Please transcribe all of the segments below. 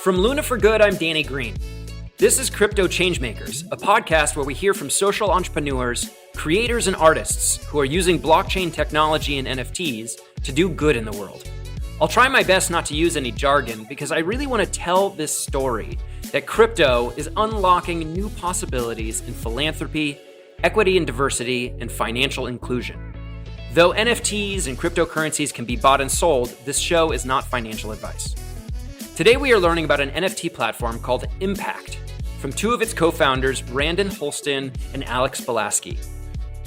From Luna for Good, I'm Danny Green. This is Crypto Changemakers, a podcast where we hear from social entrepreneurs, creators, and artists who are using blockchain technology and NFTs to do good in the world. I'll try my best not to use any jargon because I really want to tell this story that crypto is unlocking new possibilities in philanthropy, equity and diversity, and financial inclusion. Though NFTs and cryptocurrencies can be bought and sold, this show is not financial advice. Today we are learning about an NFT platform called Impact from two of its co-founders, Brandon Holston and Alex Belaski.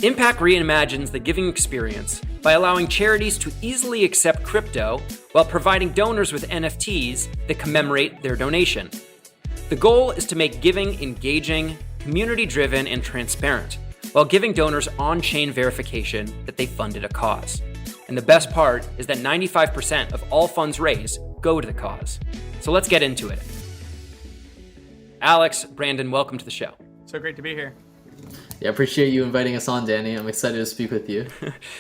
Impact reimagines the giving experience by allowing charities to easily accept crypto while providing donors with NFTs that commemorate their donation. The goal is to make giving engaging, community-driven, and transparent, while giving donors on-chain verification that they funded a cause. And the best part is that 95% of all funds raised go to the cause. So let's get into it. Alex, Brandon, welcome to the show. So great to be here. Yeah, appreciate you inviting us on, Danny. I'm excited to speak with you.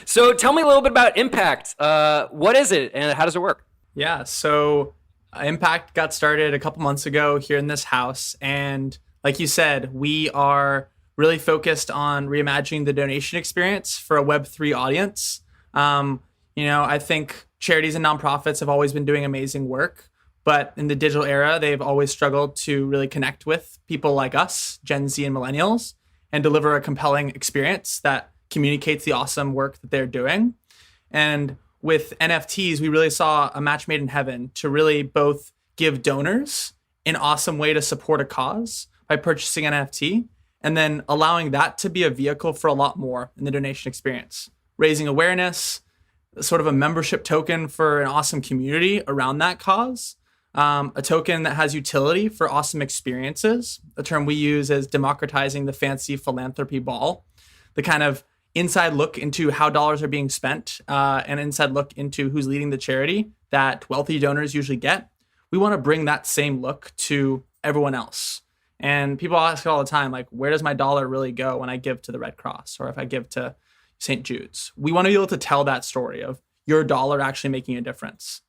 So tell me a little bit about Impact. What is it and how does it work? Yeah, so Impact got started a couple months ago here in this house. And like you said, we are really focused on reimagining the donation experience for a Web3 audience. I think charities and nonprofits have always been doing amazing work, but in the digital era, they've always struggled to really connect with people like us, Gen Z and millennials, and deliver a compelling experience that communicates the awesome work that they're doing. And with NFTs, we really saw a match made in heaven to really both give donors an awesome way to support a cause by purchasing an NFT, and then allowing that to be a vehicle for a lot more in the donation experience, raising awareness, sort of a membership token for an awesome community around that cause, a token that has utility for awesome experiences. The term we use is democratizing the fancy philanthropy ball, the kind of inside look into how dollars are being spent, and inside look into who's leading the charity that wealthy donors usually get. We want to bring that same look to everyone else. And people ask all the time, like, where does my dollar really go when I give to the Red Cross or if I give to St. Jude's? We want to be able to tell that story of your dollar actually making a difference.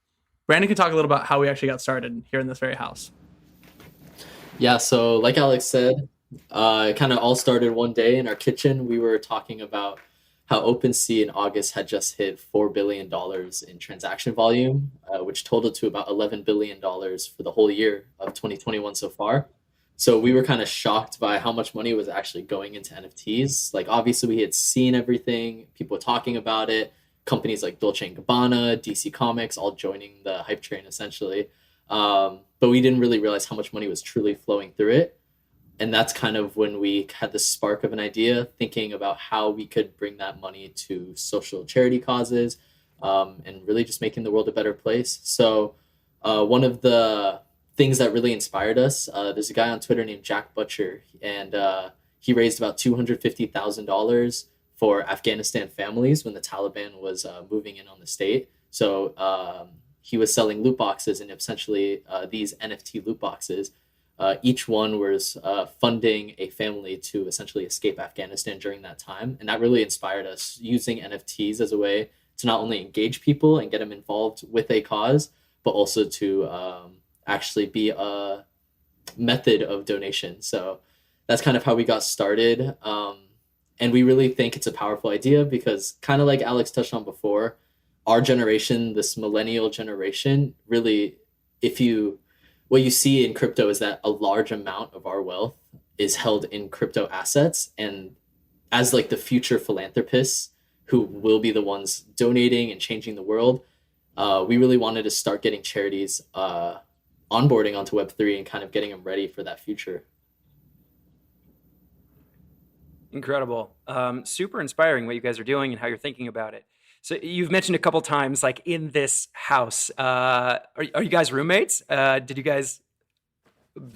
Brandon can talk a little about how we actually got started here in this very house. Yeah, so like Alex said, it kind of all started one day in our kitchen. We were talking about how OpenSea in August had just hit $4 billion in transaction volume, which totaled to about $11 billion for the whole year of 2021 so far. So we were kind of shocked by how much money was actually going into NFTs. Like, obviously we had seen everything, people talking about it, companies like Dolce & Gabbana, DC Comics, all joining the hype train essentially. But we didn't really realize how much money was truly flowing through it. And that's kind of when we had the spark of an idea, thinking about how we could bring that money to social charity causes, and really just making the world a better place. So one of the things that really inspired us, there's a guy on Twitter named Jack Butcher, and he raised about $250,000 for Afghanistan families when the Taliban was moving in on the state. So he was selling loot boxes, and essentially these NFT loot boxes, each one was funding a family to essentially escape Afghanistan during that time. And that really inspired us, using NFTs as a way to not only engage people and get them involved with a cause, but also to actually be a method of donation. So that's kind of how we got started. And we really think it's a powerful idea because, kind of like Alex touched on before, our generation, this millennial generation, really, what you see in crypto is that a large amount of our wealth is held in crypto assets. And as like the future philanthropists who will be the ones donating and changing the world, we really wanted to start getting charities onboarding onto Web3 and kind of getting them ready for that future. Incredible. Super inspiring what you guys are doing and how you're thinking about it. So you've mentioned a couple times, like, in this house, are you guys roommates? Did you guys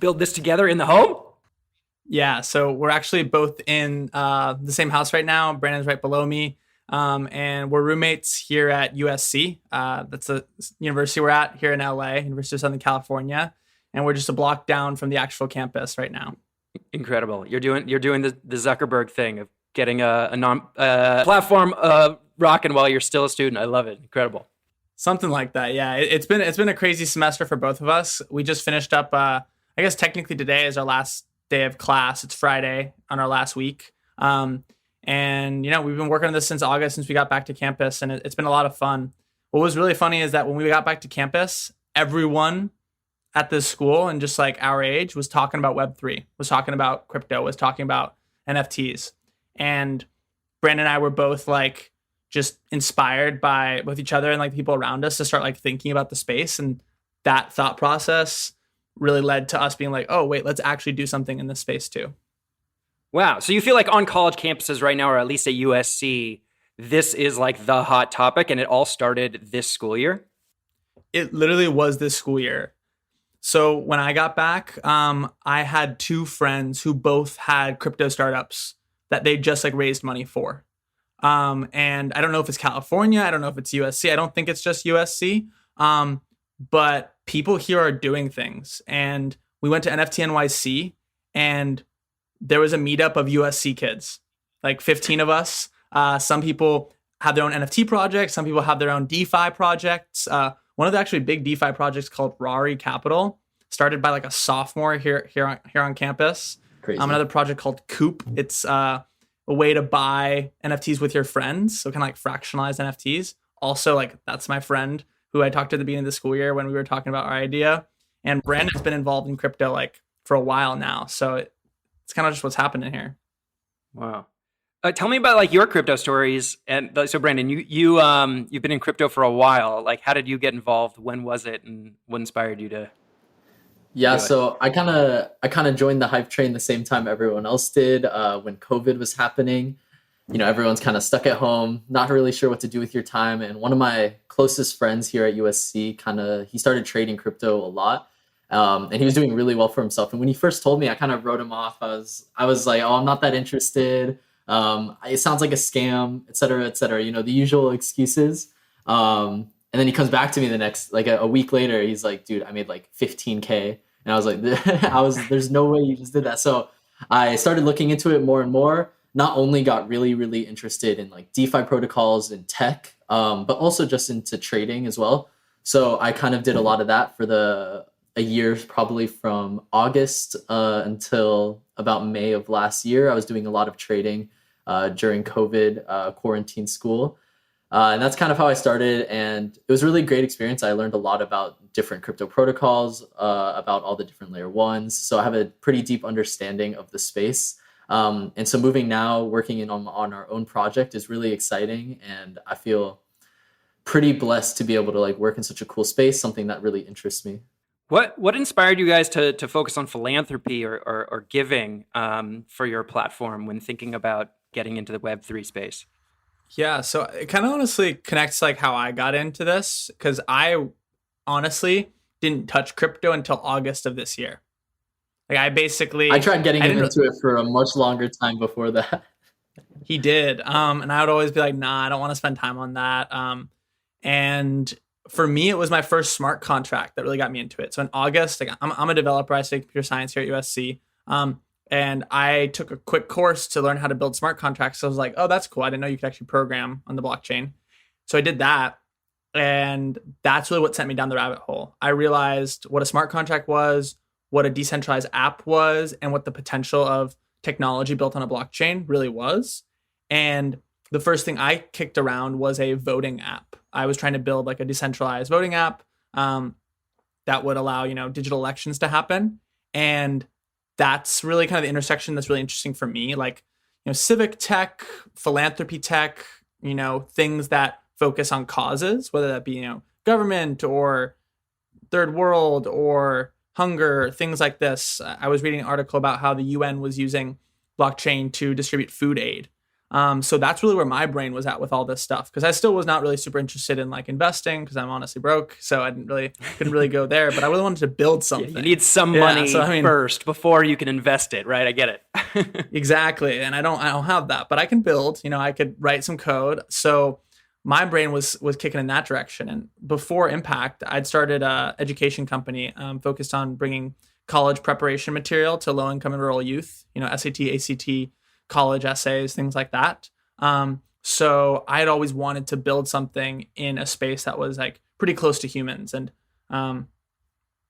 build this together in the home? Yeah, so we're actually both in the same house right now. Brandon's right below me. And we're roommates here at USC. That's the university we're at here in LA, University of Southern California. And we're just a block down from the actual campus right now. Incredible. You're doing the Zuckerberg thing of getting a platform rocking while you're still a student. I love it. Incredible. Something like that. Yeah. It's been a crazy semester for both of us. We just finished up, I guess technically today is our last day of class. It's Friday on our last week. And we've been working on this since August, since we got back to campus, and it's been a lot of fun. What was really funny is that when we got back to campus, everyone at this school and just like our age was talking about Web3, was talking about crypto, was talking about NFTs. And Brandon and I were both like just inspired by with each other and like the people around us to start like thinking about the space. And that thought process really led to us being like, oh, wait, let's actually do something in this space too. Wow. So you feel like on college campuses right now, or at least at USC, this is like the hot topic, and it all started this school year? It literally was this school year. So when I got back, I had two friends who both had crypto startups that they just like raised money for. And I don't know if it's California. I don't know if it's USC. I don't think it's just USC. But people here are doing things. And we went to NFT NYC, and there was a meetup of USC kids, like 15 of us. Some people have their own NFT projects. Some people have their own DeFi projects. One of the actually big DeFi projects called Rari Capital, started by like a sophomore here on campus. Crazy. Another project called Coop. It's a way to buy NFTs with your friends, so kind of like fractionalized NFTs. Also, like that's my friend who I talked to at the beginning of the school year when we were talking about our idea. And Brandon's been involved in crypto like for a while now, so it's kind of just what's happening here. Wow. Tell me about like your crypto stories. And so Brandon, you've been in crypto for a while. Like, how did you get involved? When was it, and what inspired you to? Yeah, so I kind of joined the hype train the same time everyone else did. When COVID was happening, everyone's kind of stuck at home, not really sure what to do with your time. And one of my closest friends here at USC he started trading crypto a lot. And he was doing really well for himself. And when he first told me, I kind of wrote him off. I was like, oh, I'm not that interested. It sounds like a scam, et cetera, the usual excuses. And then he comes back to me the next, like a week later, he's like, dude, I made like 15K. And I was like, there's no way you just did that. So I started looking into it more and more. Not only got really, really interested in like DeFi protocols and tech, but also just into trading as well. So I kind of did a lot of that for a year, probably from August until about May of last year. I was doing a lot of trading during COVID quarantine school. And that's kind of how I started. And it was a really great experience. I learned a lot about different crypto protocols, about all the different layer ones. So I have a pretty deep understanding of the space. And so moving now, working on our own project is really exciting. And I feel pretty blessed to be able to like work in such a cool space, something that really interests me. What inspired you guys to focus on philanthropy or giving for your platform when thinking about getting into the Web3 space? Yeah, so it kind of honestly connects like how I got into this, because I honestly didn't touch crypto until August of this year. Like I tried getting him into it for a much longer time before that. He did. And I would always be like, nah, I don't want to spend time on that. And for me, it was my first smart contract that really got me into it. So in August, like I'm a developer. I study computer science here at USC. And I took a quick course to learn how to build smart contracts. So I was like, oh, that's cool. I didn't know you could actually program on the blockchain. So I did that. And that's really what sent me down the rabbit hole. I realized what a smart contract was, what a decentralized app was, and what the potential of technology built on a blockchain really was. And the first thing I kicked around was a voting app. I was trying to build like a decentralized voting app that would allow, digital elections to happen. And that's really kind of the intersection that's really interesting for me. Like, civic tech, philanthropy tech, things that focus on causes, whether that be, government or third world or hunger, things like this. I was reading an article about how the UN was using blockchain to distribute food aid. So that's really where my brain was at with all this stuff, because I still was not really super interested in like investing, because I'm honestly broke, so I couldn't really go there. But I really wanted to build something. You need some money first before you can invest it, right? I get it. Exactly, and I don't have that, but I can build. I could write some code. So my brain was kicking in that direction. And before Impact, I'd started an education company focused on bringing college preparation material to low-income and rural youth. SAT, ACT, college essays, things like that. So I had always wanted to build something in a space that was like pretty close to humans. And Brandon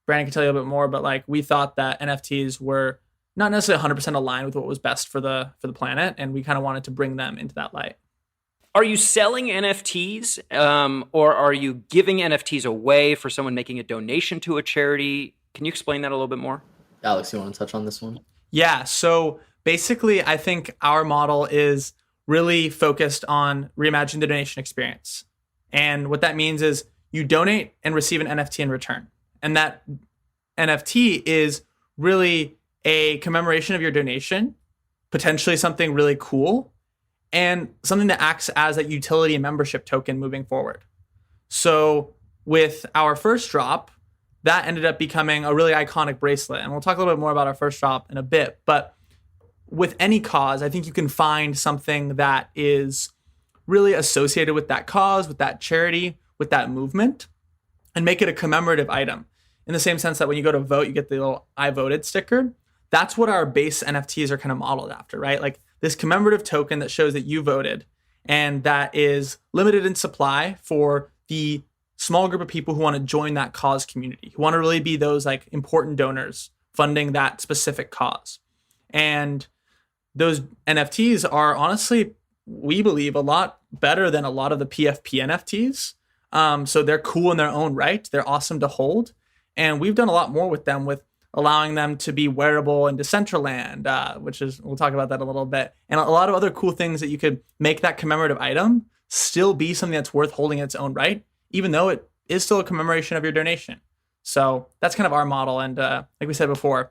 can tell you a little bit more, but like we thought that NFTs were not necessarily 100% aligned with what was best for the planet, and we kind of wanted to bring them into that light. Are you selling NFTs, or are you giving NFTs away for someone making a donation to a charity? Can you explain that a little bit more? Alex, you want to touch on this one? Yeah. So basically, I think our model is really focused on reimagining the donation experience. And what that means is you donate and receive an NFT in return. And that NFT is really a commemoration of your donation, potentially something really cool, and something that acts as a utility and membership token moving forward. So with our first drop, that ended up becoming a really iconic bracelet. And we'll talk a little bit more about our first drop in a bit. But with any cause, I think you can find something that is really associated with that cause, with that charity, with that movement, and make it a commemorative item. In the same sense that when you go to vote, you get the little I voted sticker. That's what our base NFTs are kind of modeled after, right? Like this commemorative token that shows that you voted, and that is limited in supply for the small group of people who want to join that cause community, who want to really be those like important donors funding that specific cause. And those NFTs are honestly, we believe, a lot better than a lot of the PFP NFTs. So they're cool in their own right. They're awesome to hold. And we've done a lot more with them, with allowing them to be wearable in Decentraland, which is, we'll talk about that a little bit. And a lot of other cool things that you could make that commemorative item still be something that's worth holding in its own right, even though it is still a commemoration of your donation. So that's kind of our model. And like we said before,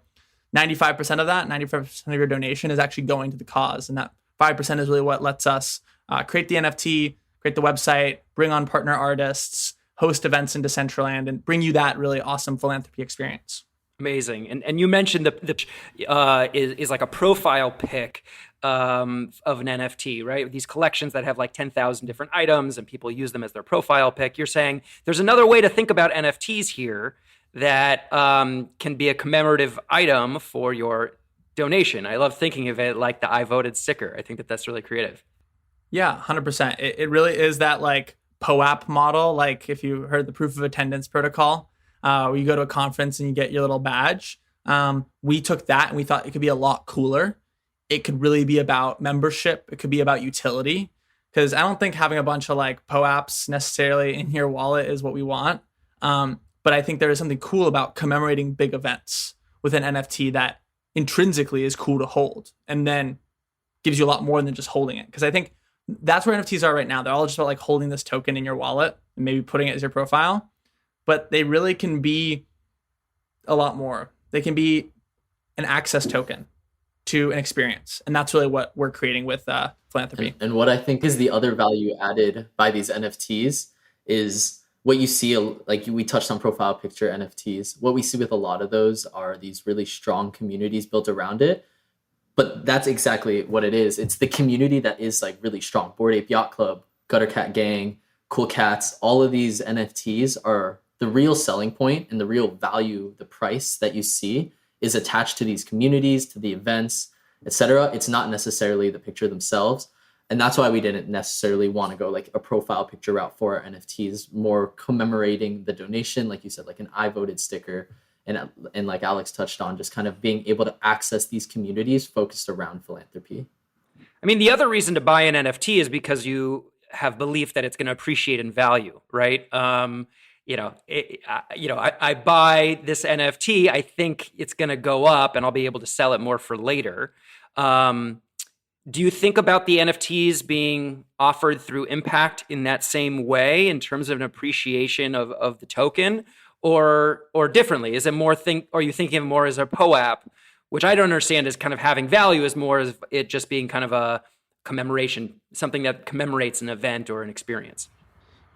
95% of that, 95% of your donation is actually going to the cause. And that 5% is really what lets us create the NFT, create the website, bring on partner artists, host events in Decentraland, and bring you that really awesome philanthropy experience. Amazing. And you mentioned is like a profile pic of an NFT, right? These collections that have like 10,000 different items and people use them as their profile pic. You're saying there's another way to think about NFTs here that can be a commemorative item for your donation. I love thinking of it like the I voted sticker. I think that that's really creative. Yeah, 100%. It really is that like POAP model. Like if you heard the proof of attendance protocol, where you go to a conference and you get your little badge. We took that and we thought it could be a lot cooler. It could really be about membership. It could be about utility. Because I don't think having a bunch of like POAPs necessarily in your wallet is what we want. But I think there is something cool about commemorating big events with an NFT that intrinsically is cool to hold and then gives you a lot more than just holding it. Because I think that's where NFTs are right now. They're all just about like holding this token in your wallet and maybe putting it as your profile. But they really can be a lot more. They can be an access token to an experience. And that's really what we're creating with philanthropy. And what I think is the other value added by these NFTs is what you see, like we touched on profile picture NFTs. What we see with a lot of those are these really strong communities built around it. But that's exactly what it is. It's the community that is like really strong. Bored Ape Yacht Club, Gutter Cat Gang, Cool Cats, all of these NFTs are the real selling point, and the real value, the price that you see is attached to these communities, to the events, etc. It's not necessarily the picture themselves. And that's why we didn't necessarily want to go like a profile picture route for our NFTs, more commemorating the donation, like you said, like an I voted sticker. And like Alex touched on, just kind of being able to access these communities focused around philanthropy. I mean, the other reason to buy an NFT is because you have belief that it's going to appreciate in value, right? I buy this NFT, I think it's going to go up and I'll be able to sell it more for later. Do you think about the NFTs being offered through Impact in that same way in terms of an appreciation of the token, or differently? Is it more are you thinking of it more as a POAP, which I don't understand as kind of having value, as more as it just being kind of a commemoration, something that commemorates an event or an experience?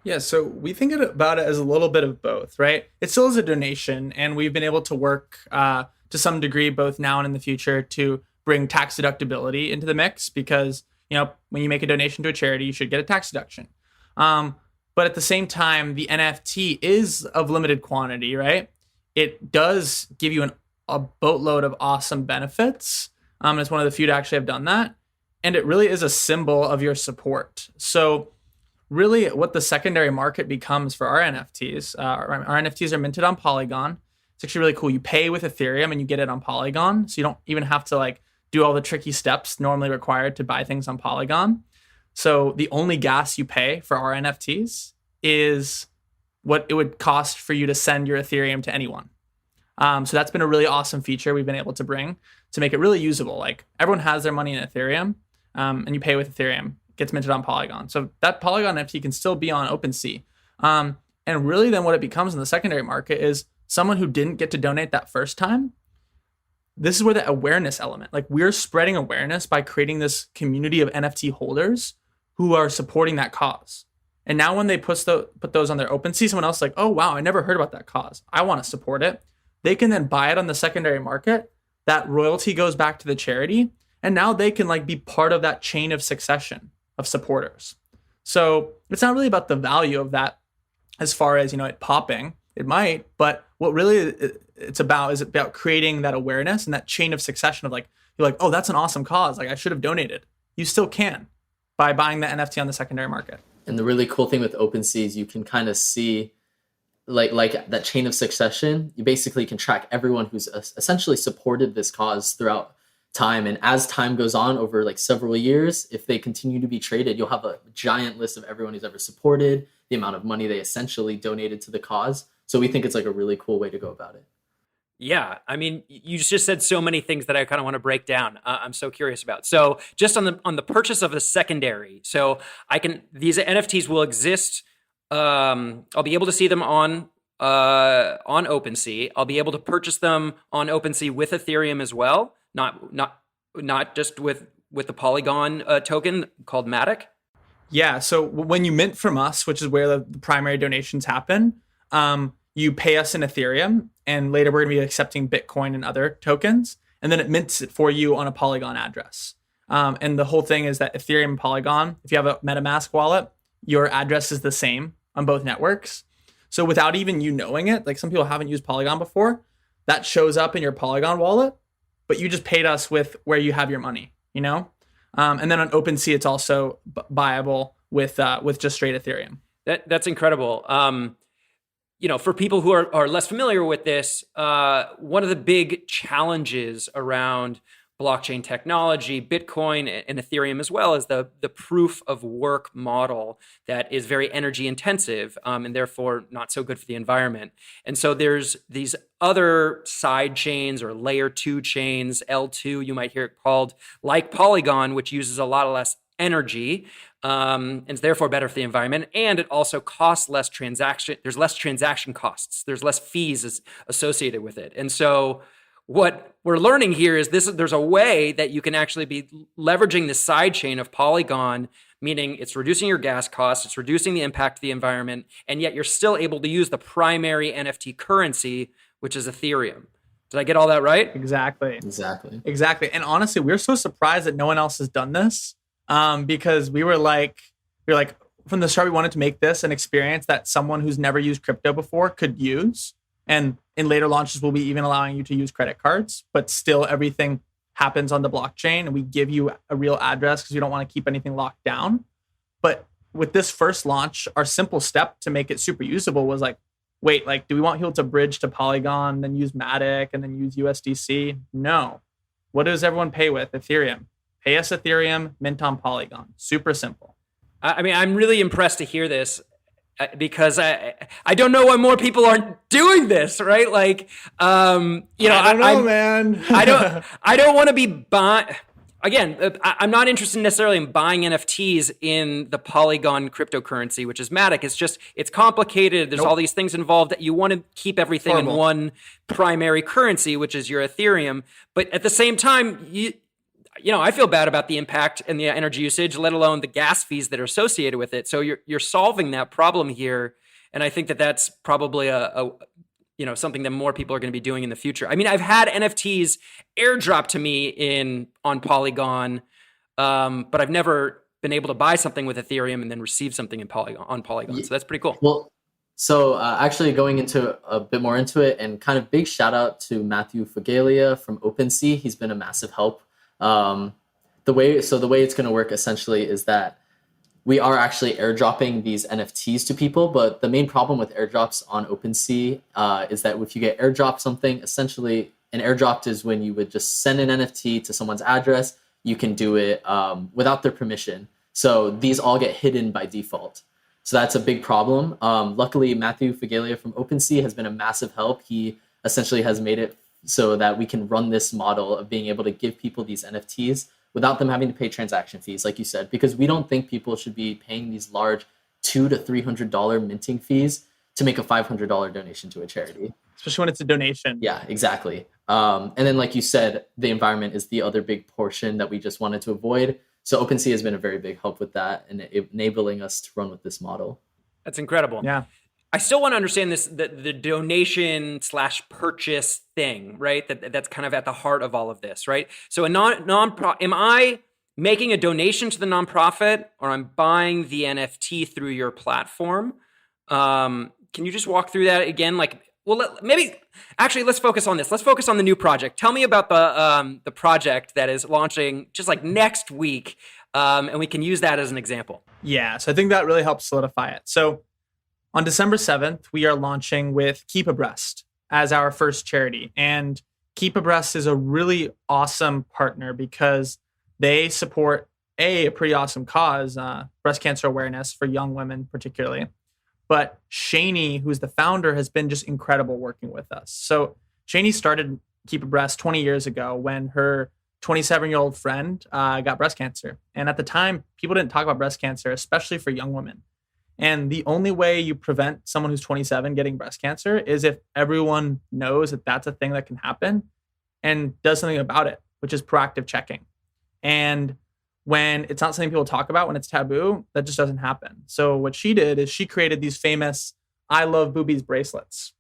Yeah, so we think about it as a little bit of both, right? It still is a donation, and we've been able to work to some degree, both now and in the future, to bring tax deductibility into the mix because, when you make a donation to a charity, you should get a tax deduction. But at the same time, the NFT is of limited quantity, right? It does give you a boatload of awesome benefits. It's one of the few to actually have done that. And it really is a symbol of your support. So really what the secondary market becomes for our NFTs. Our NFTs are minted on Polygon. It's actually really cool. You pay with Ethereum and you get it on Polygon. So you don't even have to like do all the tricky steps normally required to buy things on Polygon. So the only gas you pay for our NFTs is what it would cost for you to send your Ethereum to anyone. So that's been a really awesome feature we've been able to bring to make it really usable. Like everyone has their money in Ethereum, and you pay with Ethereum. It gets minted on Polygon. So that Polygon NFT can still be on OpenSea. And really then what it becomes in the secondary market is someone who didn't get to donate that first time. This is where the awareness element, like we're spreading awareness by creating this community of NFT holders who are supporting that cause. And now when they put those on their OpenSea, someone else is like, oh, wow, I never heard about that cause. I want to support it. They can then buy it on the secondary market. That royalty goes back to the charity. And now they can like be part of that chain of succession of supporters. So it's not really about the value of that as far as, it popping. It might, but what really it's about is about creating that awareness and that chain of succession of like, you're like, oh, that's an awesome cause. Like I should have donated. You still can by buying the NFT on the secondary market. And the really cool thing with OpenSea is you can kind of see like that chain of succession. You basically can track everyone who's essentially supported this cause throughout time. And as time goes on over like several years, if they continue to be traded, you'll have a giant list of everyone who's ever supported, the amount of money they essentially donated to the cause. So we think it's like a really cool way to go about it. Yeah, I mean, you just said so many things that I kind of want to break down. I'm so curious about. So, just on the purchase of a secondary. So, these NFTs will exist. I'll be able to see them on OpenSea. I'll be able to purchase them on OpenSea with Ethereum as well. Not just with the Polygon token called Matic. Yeah. So when you mint from us, which is where the primary donations happen, you pay us in Ethereum, and later we're going to be accepting Bitcoin and other tokens, and then it mints it for you on a Polygon address. And the whole thing is that Ethereum and Polygon, if you have a MetaMask wallet, your address is the same on both networks. So without even you knowing it, like some people haven't used Polygon before, that shows up in your Polygon wallet, but you just paid us with where you have your money, And then on OpenSea, it's also buyable with just straight Ethereum. That's incredible. For people who are less familiar with this, one of the big challenges around blockchain technology, Bitcoin and Ethereum as well, is the proof of work model that is very energy intensive and therefore not so good for the environment. And so there's these other side chains or layer 2 chains, L2 you might hear it called, like Polygon, which uses a lot less energy and is therefore better for the environment. And it also costs less transaction. There's less transaction costs. There's less fees associated with it. And so what we're learning here is there's a way that you can actually be leveraging the side chain of Polygon, meaning it's reducing your gas costs, it's reducing the impact to the environment, and yet you're still able to use the primary NFT currency, which is Ethereum. Did I get all that right? Exactly. Exactly. And honestly, we're so surprised that no one else has done this because we were like, from the start, we wanted to make this an experience that someone who's never used crypto before could use. And in later launches, we'll be even allowing you to use credit cards, but still everything happens on the blockchain. And we give you a real address because we don't want to keep anything locked down. But with this first launch, our simple step to make it super usable was like, wait, like, do we want people to bridge to Polygon, then use Matic, and then use USDC? No. What does everyone pay with? Ethereum. Pay us Ethereum, mint on Polygon. Super simple. I mean, I'm really impressed to hear this. Because I don't know why more people aren't doing this, right? Like, I don't know, man. I don't want to be buying. Again, I'm not interested necessarily in buying NFTs in the Polygon cryptocurrency, which is Matic. It's complicated. There's all these things involved that you want to keep everything in one primary currency, which is your Ethereum. But at the same time, I feel bad about the impact and the energy usage, let alone the gas fees that are associated with it. So you're solving that problem here, and I think that that's probably a something that more people are going to be doing in the future. I mean, I've had NFTs airdrop to me on Polygon, but I've never been able to buy something with Ethereum and then receive something on Polygon. So that's pretty cool. Well, so actually going into a bit more into it, and kind of big shout out to Matthew Fagalia from OpenSea. He's been a massive help. The way it's going to work essentially is that we are actually airdropping these NFTs to people. But the main problem with airdrops on OpenSea is that if you get airdropped something, essentially an airdrop is when you would just send an NFT to someone's address. You can do it without their permission. So these all get hidden by default. So that's a big problem. Luckily, Matthew Figalia from OpenSea has been a massive help. He essentially has made it so that we can run this model of being able to give people these NFTs without them having to pay transaction fees, like you said, because we don't think people should be paying these large $200 to $300 minting fees to make a $500 donation to a charity. Especially when it's a donation. Yeah, exactly. And then, like you said, the environment is the other big portion that we just wanted to avoid. So OpenSea has been a very big help with that and enabling us to run with this model. That's incredible. Yeah. I still want to understand this, the donation / purchase thing, right? That's kind of at the heart of all of this, right? So am I making a donation to the nonprofit, or I'm buying the NFT through your platform? Can you just walk through that again? Let's focus on this. Let's focus on the new project. Tell me about the project that is launching just like next week, and we can use that as an example. Yeah, so I think that really helps solidify it. So on December 7th, we are launching with Keep Abreast as our first charity. And Keep Abreast is a really awesome partner because they support a pretty awesome cause, breast cancer awareness for young women particularly. But Shani, who's the founder, has been just incredible working with us. So Shani started Keep Abreast 20 years ago when her 27-year-old friend got breast cancer. And at the time, people didn't talk about breast cancer, especially for young women. And the only way you prevent someone who's 27 getting breast cancer is if everyone knows that that's a thing that can happen and does something about it, which is proactive checking. And when it's not something people talk about, when it's taboo, that just doesn't happen. So what she did is she created these famous I Love Boobies bracelets,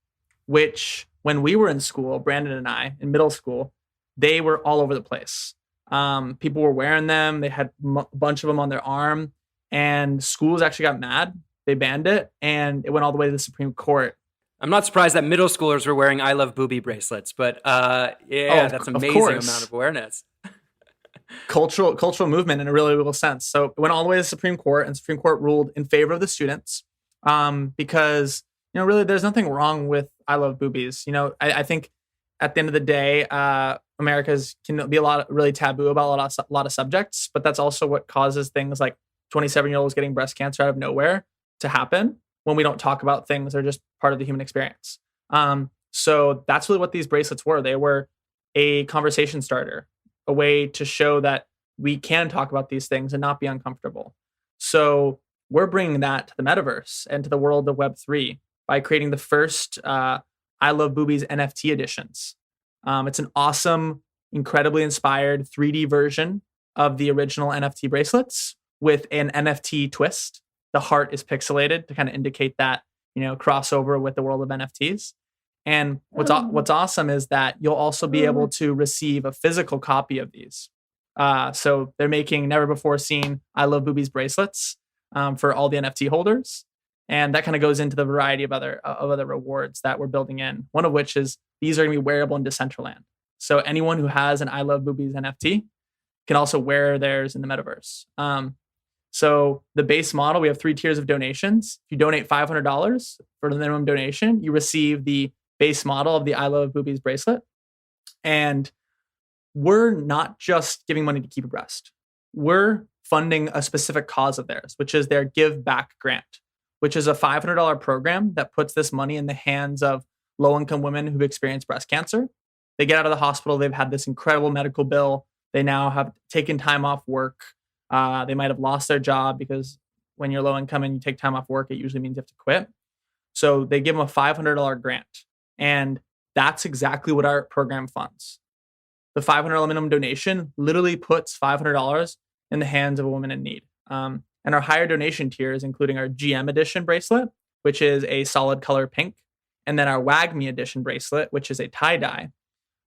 which when we were in school, Brandon and I, in middle school, they were all over the place. People were wearing them. They had a bunch of them on their arm, and schools actually got mad. They banned it, and it went all the way to the Supreme Court. I'm not surprised that middle schoolers were wearing I Love Boobie bracelets, but that's amazing amount of awareness. Cultural movement in a really real sense. So it went all the way to the Supreme Court, and the Supreme Court ruled in favor of the students because, really there's nothing wrong with I Love Boobies. I think at the end of the day, America's can be really taboo about a lot of subjects, but that's also what causes things like 27-year-olds getting breast cancer out of nowhere to happen when we don't talk about things that are just part of the human experience. So that's really what these bracelets were. They were a conversation starter, a way to show that we can talk about these things and not be uncomfortable. So we're bringing that to the metaverse and to the world of Web3 by creating the first I Love Boobies NFT editions. It's an awesome, incredibly inspired 3D version of the original NFT bracelets with an NFT twist. The heart is pixelated to kind of indicate that, crossover with the world of NFTs. And what's awesome is that you'll also be able to receive a physical copy of these. So they're making never before seen I Love Boobies bracelets for all the NFT holders. And that kind of goes into the variety of other rewards that we're building in. One of which is these are going to be wearable in Decentraland. So anyone who has an I Love Boobies NFT can also wear theirs in the metaverse. So the base model, we have 3 tiers of donations. If you donate $500 for the minimum donation, you receive the base model of the I Love Boobies bracelet. And we're not just giving money to Keep Abreast. We're funding a specific cause of theirs, which is their Give Back grant, which is a $500 program that puts this money in the hands of low-income women who've experienced breast cancer. They get out of the hospital. They've had this incredible medical bill. They now have taken time off work. They might have lost their job because when you're low income and you take time off work, it usually means you have to quit. So they give them a $500 grant. And that's exactly what our program funds. The $500 minimum donation literally puts $500 in the hands of a woman in need. And our higher donation tiers, including our GM edition bracelet, which is a solid color pink, and then our WAGME edition bracelet, which is a tie-dye,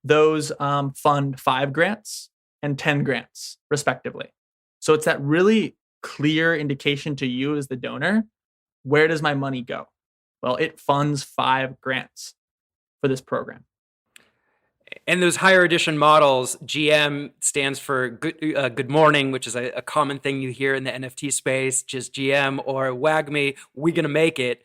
those fund 5 grants and 10 grants, respectively. So it's that really clear indication to you as the donor, where does my money go? Well, it funds 5 grants for this program. And those higher edition models, GM stands for good morning, which is a common thing you hear in the NFT space, just GM, or WAGMI, we gonna make it,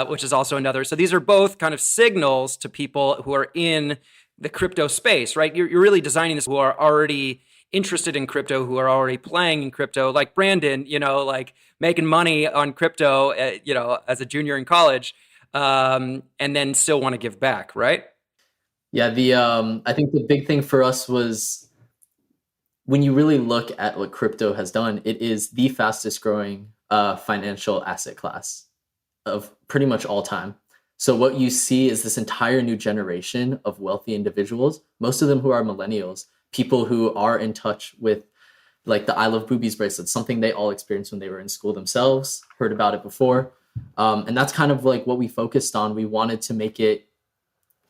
which is also another. So these are both kind of signals to people who are in the crypto space, right? You're really designing this who are already interested in crypto, who are already playing in crypto, like Brandon, like making money on crypto, as a junior in college, and then still want to give back, right? Yeah, I think the big thing for us was when you really look at what crypto has done, it is the fastest growing financial asset class of pretty much all time. So what you see is this entire new generation of wealthy individuals, most of them who are millennials, people who are in touch with like the I Love Boobies bracelet, something they all experienced when they were in school themselves, heard about it before. And that's kind of like what we focused on. We wanted to make it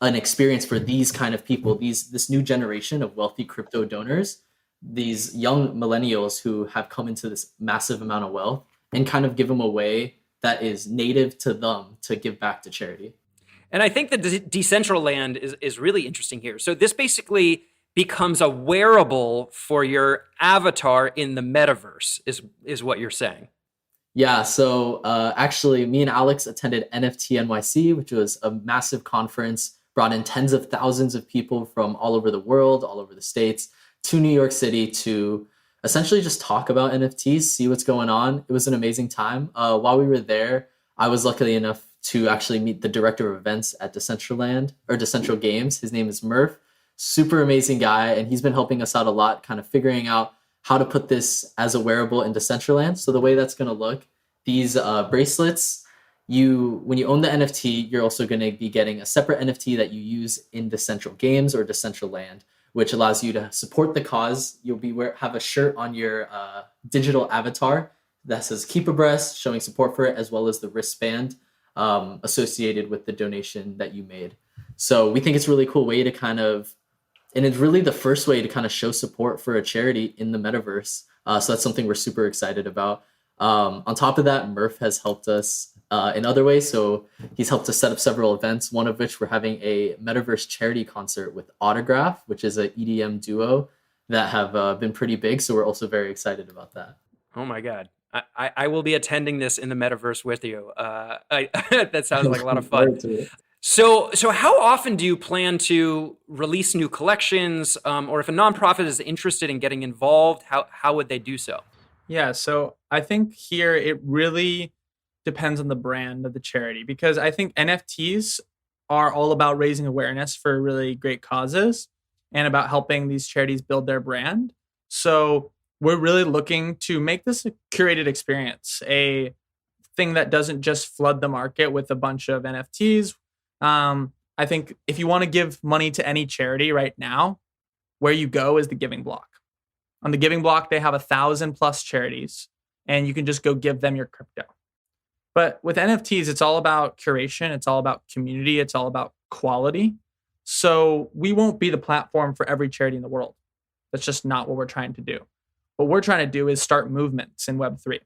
an experience for these kind of people, this new generation of wealthy crypto donors, these young millennials who have come into this massive amount of wealth, and kind of give them a way that is native to them to give back to charity. And I think the Decentraland is really interesting here. So this basically becomes a wearable for your avatar in the metaverse, is what you're saying. Yeah, so actually, me and Alex attended NFT NYC, which was a massive conference, brought in tens of thousands of people from all over the world, all over the States, to New York City to essentially just talk about NFTs, see what's going on. It was an amazing time. While we were there, I was lucky enough to actually meet the director of events at Decentraland or Decentral Games. His name is Murph. Super amazing guy, and he's been helping us out a lot, kind of figuring out how to put this as a wearable in Decentraland. So the way that's going to look, these bracelets, when you own the NFT, you're also going to be getting a separate NFT that you use in Decentral Games or Decentraland, which allows you to support the cause. You'll have a shirt on your digital avatar that says "Keep Abreast," showing support for it, as well as the wristband associated with the donation that you made. So we think it's a really cool way to and it's really the first way to kind of show support for a charity in the metaverse. So that's something we're super excited about. On top of that, Murph has helped us in other ways. So he's helped us set up several events, one of which we're having a metaverse charity concert with Autograph, which is an EDM duo that have been pretty big. So we're also very excited about that. Oh my God. I will be attending this in the metaverse with you. That sounds like a lot of fun. So how often do you plan to release new collections? Or if a nonprofit is interested in getting involved, how would they do so? Yeah, so I think here it really depends on the brand of the charity, because I think NFTs are all about raising awareness for really great causes and about helping these charities build their brand. So we're really looking to make this a curated experience, a thing that doesn't just flood the market with a bunch of NFTs. I think if you want to give money to any charity right now, where you go is the Giving Block. On the Giving Block, they have 1,000+ charities, and you can just go give them your crypto. But with NFTs, it's all about curation. It's all about community. It's all about quality. So we won't be the platform for every charity in the world. That's just not what we're trying to do. What we're trying to do is start movements in Web3.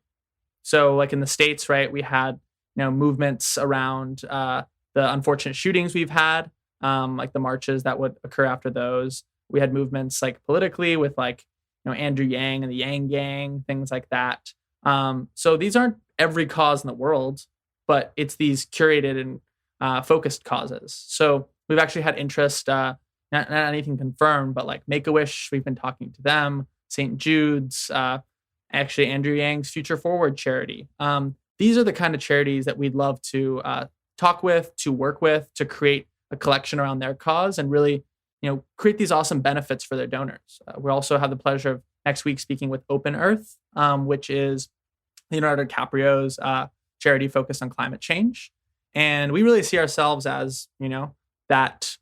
So like in the States, right, we had movements around the unfortunate shootings we've had, like the marches that would occur after those. We had movements like politically with like Andrew Yang and the Yang Gang, things like that. So these aren't every cause in the world, but it's these curated and focused causes. So we've actually had interest, not anything confirmed, but like Make-A-Wish, we've been talking to them, St. Jude's, actually Andrew Yang's Future Forward charity. These are the kind of charities that we'd love to talk with, to work with, to create a collection around their cause and really create these awesome benefits for their donors. We also have the pleasure of next week speaking with Open Earth, which is Leonardo DiCaprio's charity focused on climate change. And we really see ourselves as, that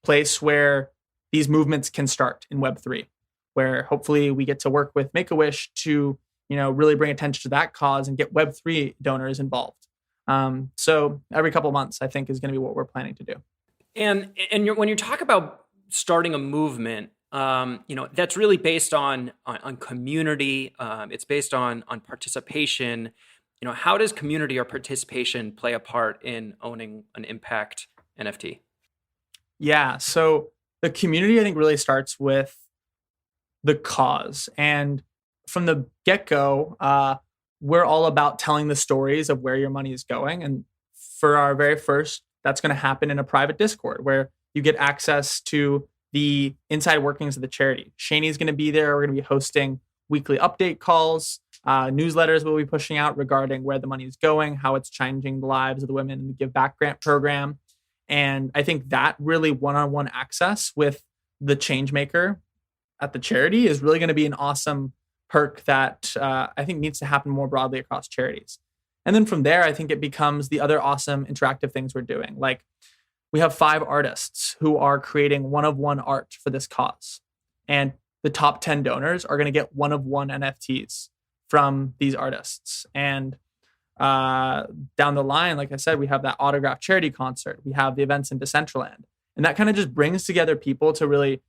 place where these movements can start in Web3, where hopefully we get to work with Make-A-Wish to, really bring attention to that cause and get Web3 donors involved. So every couple of months, I think, is going to be what we're planning to do. And when you talk about starting a movement, that's really based on community. It's based on participation. How does community or participation play a part in owning an impact NFT? Yeah, so the community, I think, really starts with the cause. And from the get-go, we're all about telling the stories of where your money is going. And for our very first, that's going to happen in a private Discord where you get access to the inside workings of the charity. Shaney's going to be there. We're going to be hosting weekly update calls, newsletters we'll be pushing out regarding where the money is going, how it's changing the lives of the women in the Give Back Grant program. And I think that really one-on-one access with the change maker at the charity is really going to be an awesome perk that I think needs to happen more broadly across charities. And then from there, I think it becomes the other awesome interactive things we're doing. Like we have 5 artists who are creating one-of-one art for this cause. And the top 10 donors are going to get one-of-one NFTs from these artists. And down the line, like I said, we have that autograph charity concert. We have the events in Decentraland. And that kind of just brings together people to really,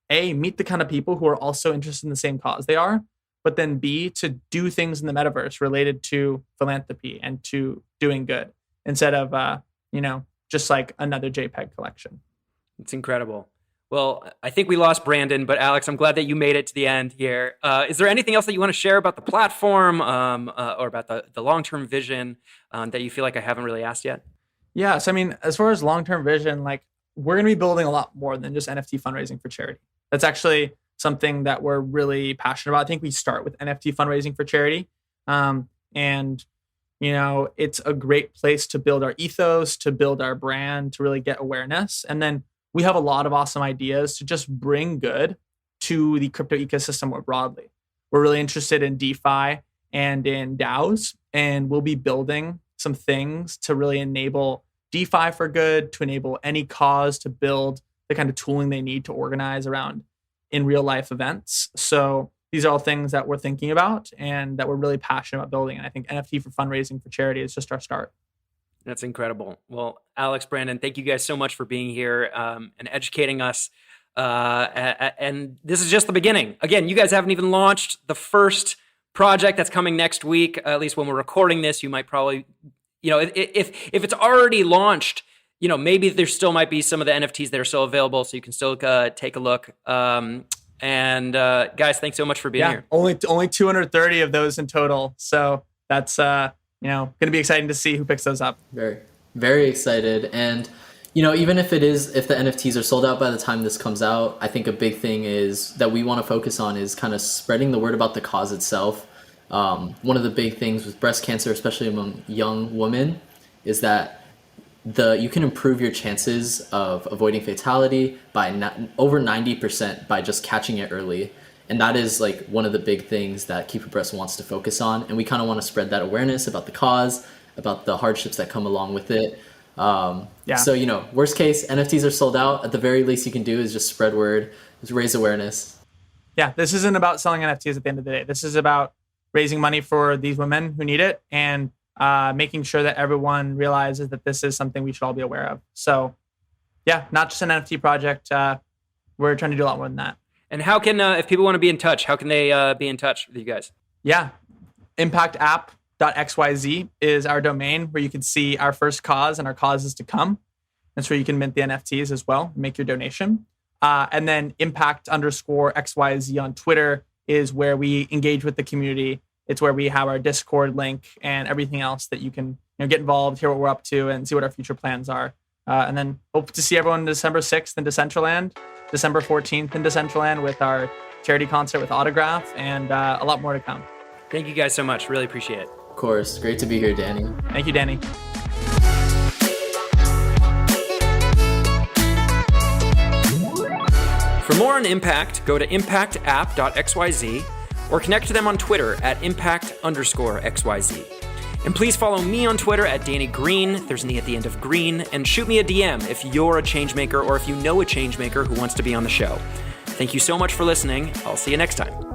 A, meet the kind of people who are also interested in the same cause they are, but then B, to do things in the metaverse related to philanthropy and to doing good instead of, just like another JPEG collection. It's incredible. Well, I think we lost Brandon, but Alex, I'm glad that you made it to the end here. Is there anything else that you want to share about the platform or about the long-term vision that you feel like I haven't really asked yet? Yeah. So, I mean, as far as long-term vision, like we're going to be building a lot more than just NFT fundraising for charity. That's actually something that we're really passionate about. I think we start with NFT fundraising for charity. It's a great place to build our ethos, to build our brand, to really get awareness. And then we have a lot of awesome ideas to just bring good to the crypto ecosystem more broadly. We're really interested in DeFi and in DAOs, and we'll be building some things to really enable DeFi for good, to enable any cause to build the kind of tooling they need to organize around in real life events. So these are all things that we're thinking about and that we're really passionate about building. And I think NFT for fundraising for charity is just our start. That's incredible. Well, Alex, Brandon, thank you guys so much for being here and educating us. And this is just the beginning. Again, you guys haven't even launched the first project that's coming next week. At least when we're recording this, you might probably, if it's already launched, maybe there still might be some of the NFTs that are still available, so you can still take a look. Guys, thanks so much for being here. Only 230 of those in total. So that's going to be exciting to see who picks those up. Very, very excited. And, even if the NFTs are sold out by the time this comes out, I think a big thing is that we want to focus on is kind of spreading the word about the cause itself. One of the big things with breast cancer, especially among young women, is that you can improve your chances of avoiding fatality by over 90% by just catching it early. And that is like one of the big things that Keep Abreast wants to focus on. And we kind of want to spread that awareness about the cause, about the hardships that come along with it. So, worst case, NFTs are sold out. At the very least you can do is just spread word, just raise awareness. Yeah, this isn't about selling NFTs at the end of the day. This is about raising money for these women who need it and making sure that everyone realizes that this is something we should all be aware of. So, yeah, not just an NFT project. We're trying to do a lot more than that. And how can, if people want to be in touch, how can they be in touch with you guys? Yeah, impactapp.xyz is our domain where you can see our first cause and our causes to come. That's where you can mint the NFTs as well, make your donation. And then impact_XYZ on Twitter is where we engage with the community. It's where we have our Discord link and everything else that you can get involved, hear what we're up to, and see what our future plans are. And then hope to see everyone December 6th in Decentraland, December 14th in Decentraland with our charity concert with Autograph, and a lot more to come. Thank you guys so much. Really appreciate it. Of course. Great to be here, Danny. Thank you, Danny. For more on Impact, go to impactapp.xyz or connect to them on Twitter at impact_XYZ. And please follow me on Twitter at Danny Green. There's an E at the end of Green. And shoot me a DM if you're a changemaker or if you know a changemaker who wants to be on the show. Thank you so much for listening. I'll see you next time.